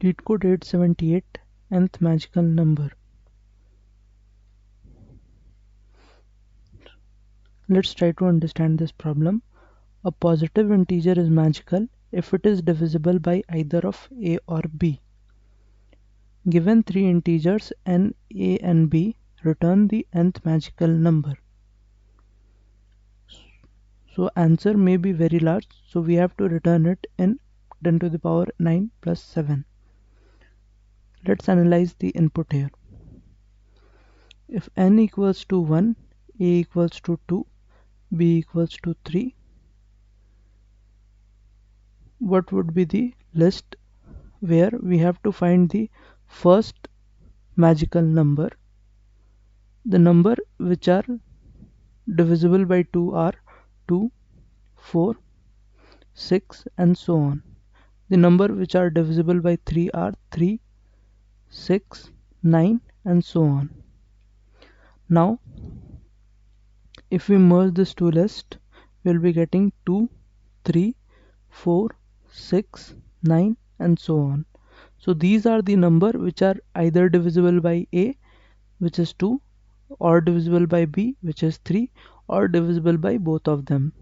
LeetCode 878, nth magical number. Let's try to understand this problem. A positive integer is magical if it is divisible by either of a or b. Given three integers n, a and b, return the nth magical number. So answer may be very large, so we have to return it in 10 to the power 9 plus 7. Let's analyze the input here. If n equals to 1, a equals to 2, b equals to 3, what would be the list where we have to find the first magical number? The number which are divisible by 2 are 2, 4, 6 and so on. The number which are divisible by 3 are 3, 6, 9 and so on. Now if we merge this two lists, we will be getting 2, 3, 4, 6, 9 and so on. So these are the number which are either divisible by a, which is 2, or divisible by b, which is 3, or divisible by both of them.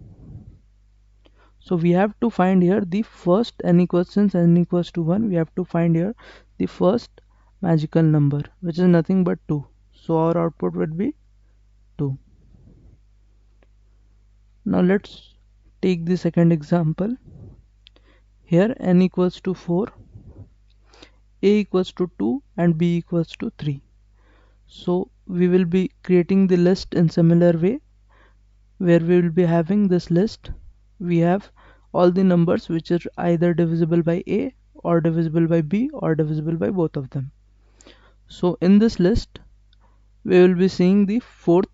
So we have to find here the first since n equals to 1, we have to find here the first magical number, which is nothing but 2. So our output would be 2. Now let's take the second example. Here n equals to 4, a equals to 2 and b equals to 3. So we will be creating the list in similar way, where we will be having this list. We have all the numbers which are either divisible by a, or divisible by b, or divisible by both of them. So in this list we will be seeing the fourth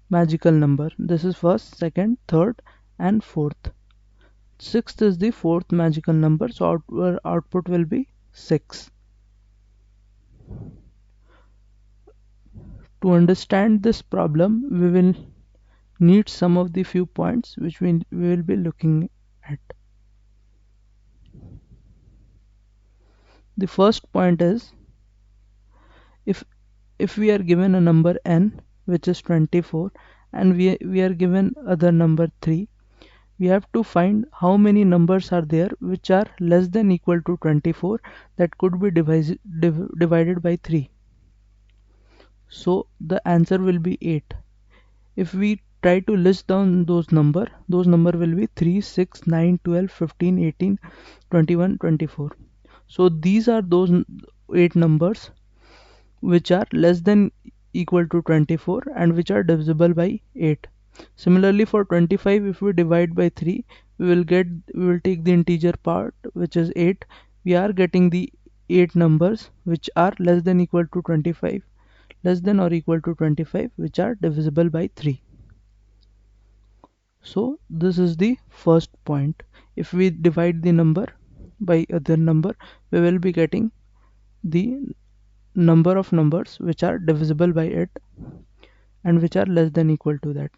magical number. This is first, second, third and fourth. Sixth is the fourth magical number, so our output will be 6. To understand this problem, we will need some of the few points which we will be looking at. The first point is, if we are given a number n which is 24 and we are given other number 3, we have to find how many numbers are there which are less than equal to 24 that could be divided by 3. So the answer will be 8. If we try to list down those number will be 3, 6, 9, 12, 15, 18, 21, 24. So these are those 8 numbers which are less than equal to 24 and which are divisible by 8. Similarly for 25, if we divide by 3, we will take the integer part, which is 8. We are getting the 8 numbers which are less than equal to 25, less than or equal to 25, which are divisible by 3. So this is the first point. If we divide the number by other number, we will be getting the number of numbers which are divisible by it and which are less than equal to that.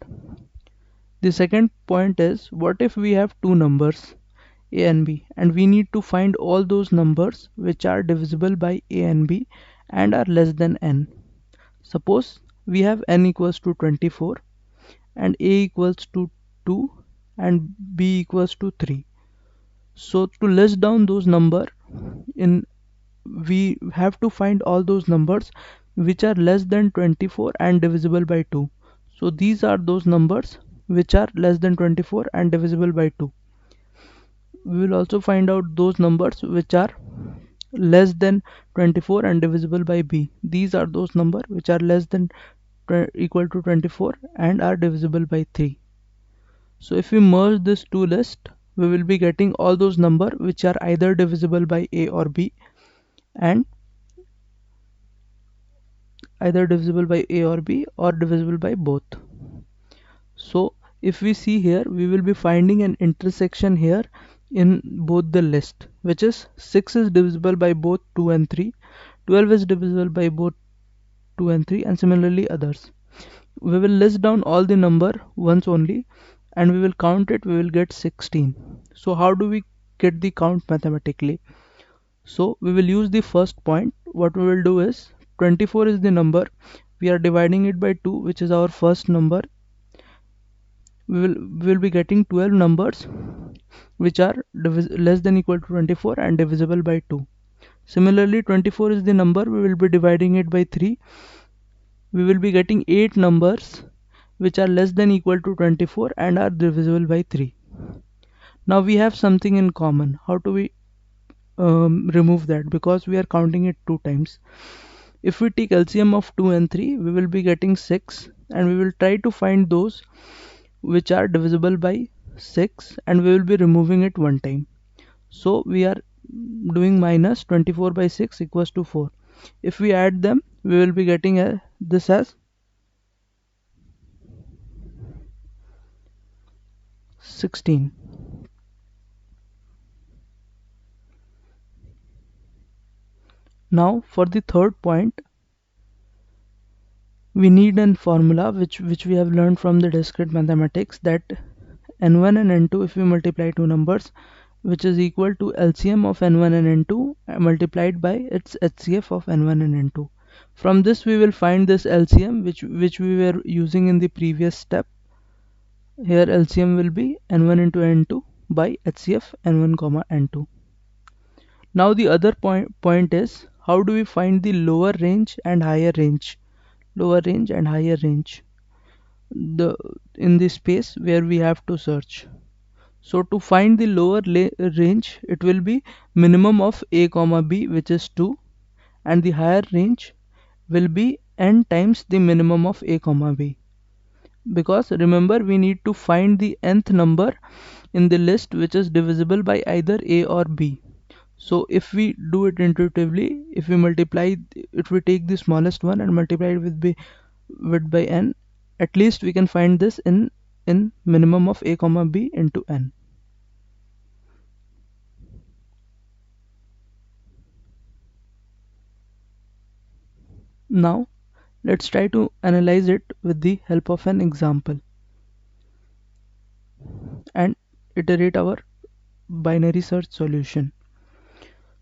The second point is, what if we have two numbers a and b and we need to find all those numbers which are divisible by a and b and are less than n. Suppose we have n equals to 24 and a equals to 2 and b equals to 3. So to list down those number, we have to find all those numbers which are less than 24 and divisible by 2. So these are those numbers which are less than 24 and divisible by 2. We will also find out those numbers which are less than 24 and divisible by b. These are those numbers which are less than equal to 24 and are divisible by 3. So if we merge this two lists, we will be getting all those numbers which are either divisible by a or b and either divisible by a or b or divisible by both. So if we see here, we will be finding an intersection here in both the list, which is 6 is divisible by both 2 and 3, 12 is divisible by both 2 and 3, and similarly others. We will list down all the number once only and we will count it. We will get 16. So how do we get the count mathematically? So we will use the first point. What we will do is 24 is the number. We are dividing it by 2, which is our first number. We will be getting 12 numbers which are less than equal to 24 and divisible by 2. Similarly, 24 is the number. We will be dividing it by 3. We will be getting 8 numbers which are less than equal to 24 and are divisible by 3. Now we have something in common. How do we remove that? Because we are counting it 2 times. If we take LCM of 2 and 3, we will be getting 6, and we will try to find those which are divisible by 6, and we will be removing it one time. So we are doing minus 24 by 6 equals to 4. If we add them, we will be getting this as 16. Now for the third point, we need a formula which we have learned from the discrete mathematics, that n1 and n2, if we multiply two numbers, which is equal to LCM of n1 and n2 multiplied by its HCF of n1 and n2. From this we will find this LCM which we were using in the previous step. Here LCM will be n1 into n2 by HCF n1 comma n2. Now the other point is, how do we find the lower range and higher range? Lower range and higher range in the space where we have to search. So to find the lower range, it will be minimum of a comma b, which is 2, and the higher range will be n times the minimum of a comma b. Because remember, we need to find the nth number in the list which is divisible by either a or b. So if we do it intuitively, if we take the smallest one and multiply it with by n, at least we can find this in minimum of a comma b into n. Now let's try to analyze it with the help of an example and iterate our binary search solution.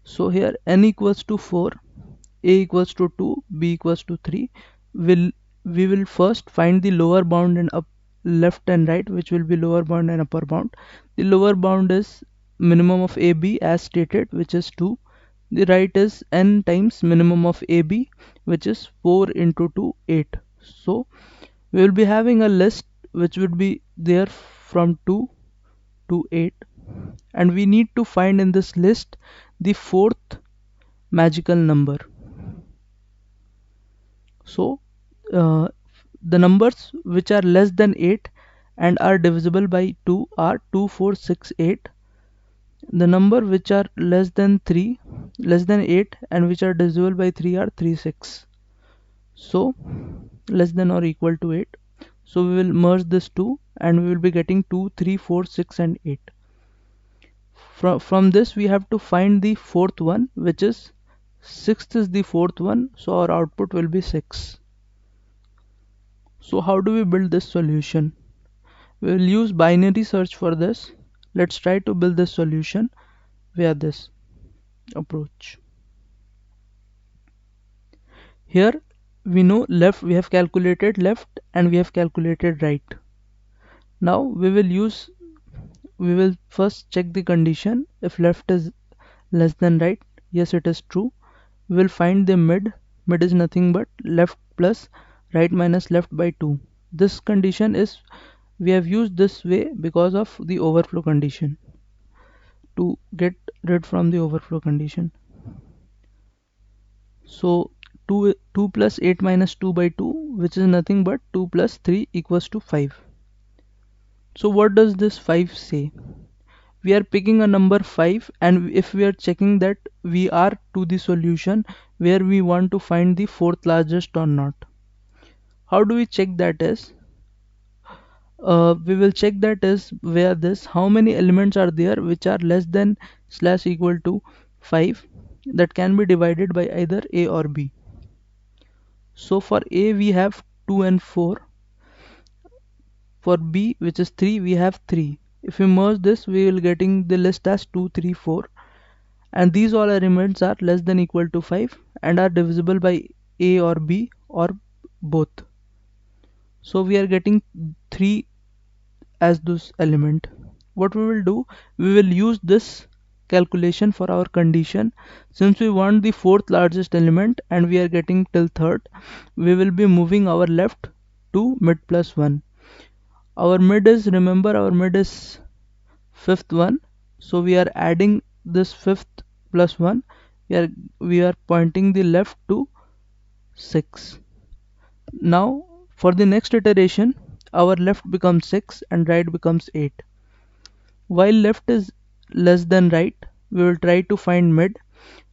So here n equals to 4, a equals to 2, b equals to 3. We will first find the lower bound and left and right, which will be lower bound and upper bound. The lower bound is minimum of AB as stated, which is 2. The right is n times minimum of AB, which is 4 into 2, 8. So we will be having a list which would be there from 2 to 8, and we need to find in this list the fourth magical number. So the numbers which are less than 8 and are divisible by 2 are 2, 4, 6, 8. The number which are less than 8 and which are divisible by 3 are 3, 6. So less than or equal to 8. So we will merge this 2 and we will be getting 2, 3, 4, 6 and 8. From this we have to find the fourth one, which is 6th is the fourth one, so our output will be 6. So how do we build this solution? We will use binary search for this. Let's try to build this solution via this approach. Here we know left, we have calculated left and we have calculated right. Now we will first check the condition. If left is less than right, yes, it is true. We will find the mid is nothing but left plus right minus left by 2. This condition is, we have used this way because of the overflow condition, to get rid from the overflow condition. So 2 plus 8 minus 2 by 2, which is nothing but 2 plus 3 equals to 5. So what does this 5 say? We are picking a number 5, and if we are checking that we are to the solution where we want to find the fourth largest or not. How do we check that is? We will check that is where this, how many elements are there which are less than / equal to 5 that can be divided by either a or b. So for a we have 2 and 4. For b, which is 3, we have 3. If we merge this, we will getting the list as 2, 3, 4, and these all elements are less than equal to 5 and are divisible by a or b or both. So we are getting 3 as this element. What we will do, we will use this calculation for our condition. Since we want the fourth largest element and we are getting till third, we will be moving our left to mid plus 1. Our mid is, remember, our mid is fifth one, so we are adding this fifth plus 1. We are pointing the left to 6. Now for the next iteration, our left becomes 6 and right becomes 8. While left is less than right, we will try to find mid.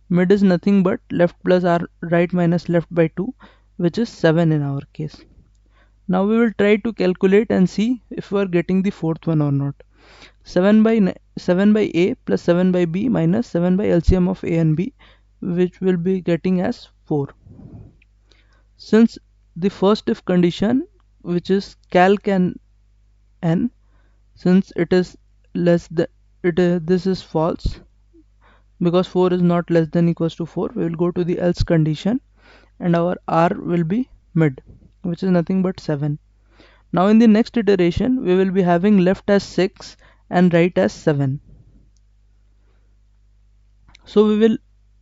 Mid is nothing but left plus our right minus left by 2, which is 7 in our case. Now we will try to calculate and see if we are getting the fourth one or not. 7 by a plus 7 by b minus 7 by LCM of a and b, which will be getting as 4. Since the first if condition, which is calc and n, since it is less than this is false, because 4 is not less than equals to 4, we will go to the else condition and our r will be mid, which is nothing but 7. Now in the next iteration, we will be having left as 6 and right as 7. So we will,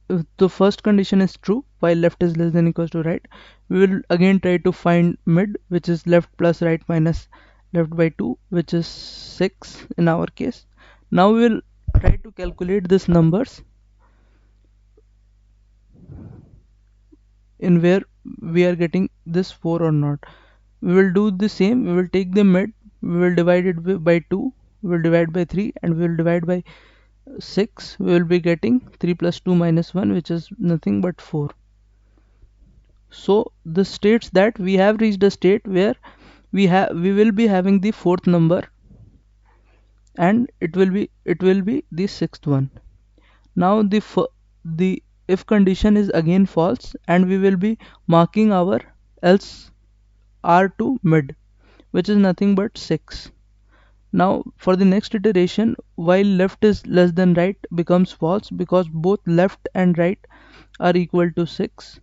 if the first condition is true, while left is less than equals to right, we will again try to find mid, which is left plus right minus left by 2, which is 6 in our case. Now we will try to calculate these numbers in where we are getting this 4 or not. We will do the same. We will take the mid, we will divide it by 2, we will divide by 3, and we will divide by 6. We will be getting 3 plus 2 minus 1, which is nothing but 4. So this states that we have reached a state where we will be having the fourth number, and it will be the sixth one. Now the if condition is again false, and we will be marking our else r to mid, which is nothing but 6. Now for the next iteration, while left is less than right becomes false because both left and right are equal to 6.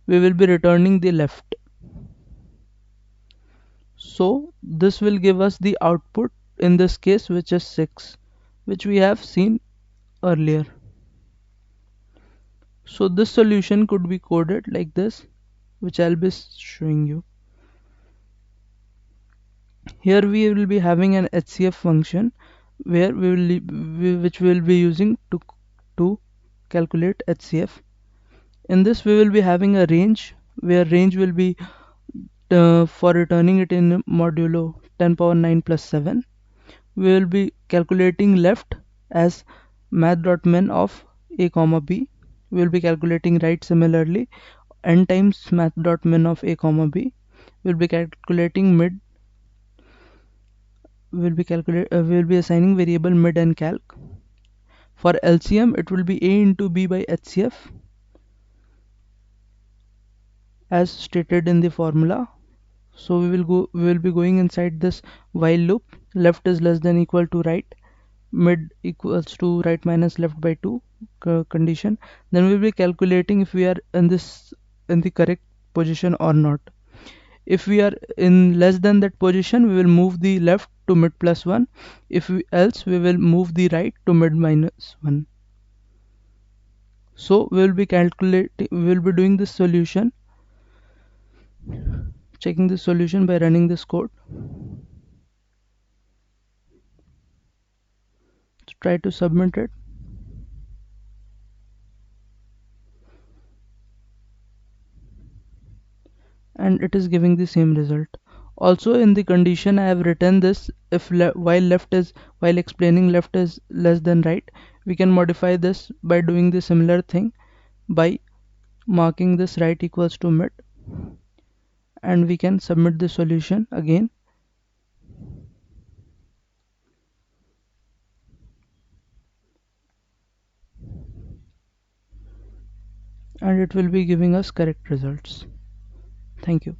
We will be returning the left. So this will give us the output in this case, which is 6, which we have seen earlier. So this solution could be coded like this, which I'll be showing you. Here we will be having an HCF function where which we will be using to calculate HCF. In this we will be having a range, where range will be for returning it in modulo 10 power 9 plus 7. We will be calculating left as math.min of a comma b. We will be calculating right similarly n times math.min of a comma b. We will be calculating mid. We will be assigning variable mid and calc. For LCM, it will be a into b by HCF as stated in the formula. So we will be going inside this while loop. Left is less than equal to right, mid equals to right minus left by 2 condition. Then we will be calculating if we are in the correct position or not. If we are in less than that position, we will move the left to mid plus 1. Else we will move the right to mid minus 1. So we will be doing this solution, checking the solution by running this code. So try to submit it. And it is giving the same result. Also in the condition I have written this, if while explaining left is less than right, we can modify this by doing the similar thing by marking this right equals to mid, and we can submit the solution again. And it will be giving us correct results. Thank you.